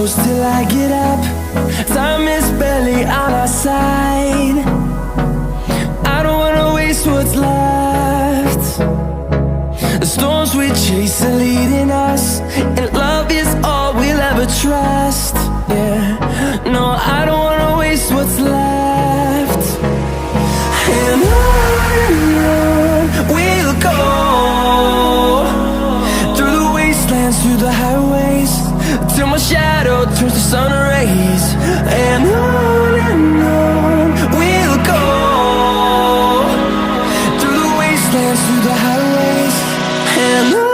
close till I get up. Time is barely on our side. I don't wanna waste what's left. The storms we chase are leading us, and love is all we'll ever trust. Yeah, no, I don't wanna waste what's left. And on we'll go, through the wastelands, through the highways, till my shadow turns to sun rays. And on we'll go, through the wastelands, through the highways, and on.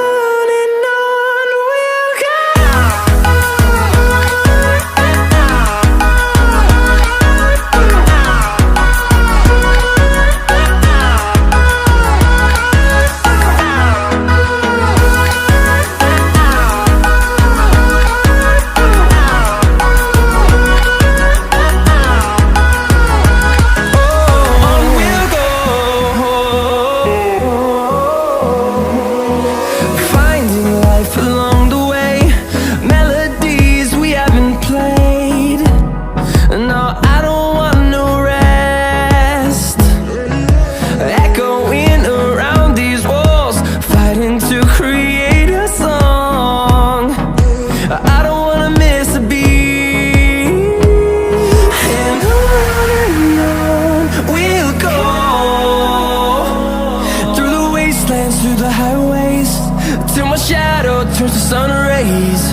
Turns to sun rays,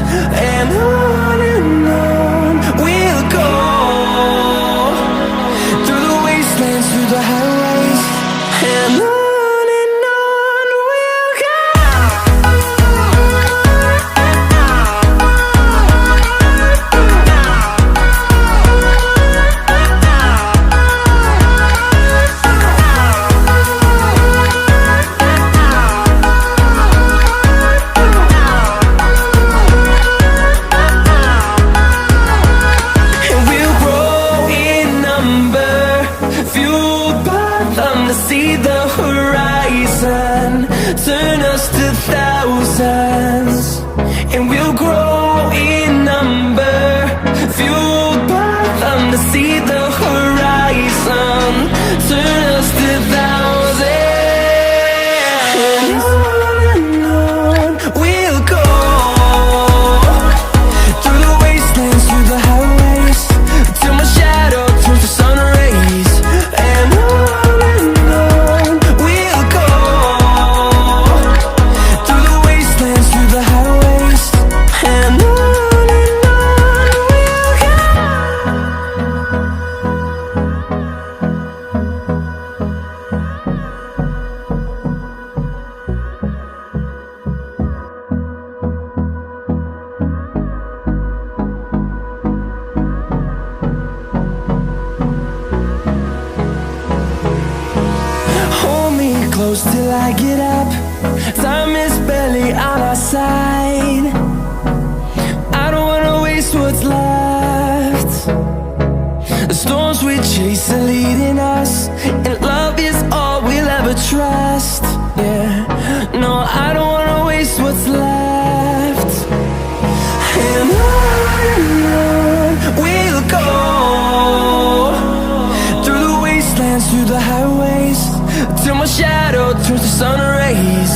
and on we'll go, through the wastelands, through the highways, and on we'll go. See the horizon turn us to thousands, and we'll grow in number, fueled by them to see the horizon turn us to thousands. And on we'll go, through the wastelands, through the highways, till my shadow turns to sun rays. And close till I get up. Time is barely on our side. I don't wanna waste what's left. The storms we chase are leading us, and love is all we'll ever trust. Yeah, no, I don't wanna waste what's left. And on we'll go, through the wastelands, through the highways, till my shadow turns to sun rays.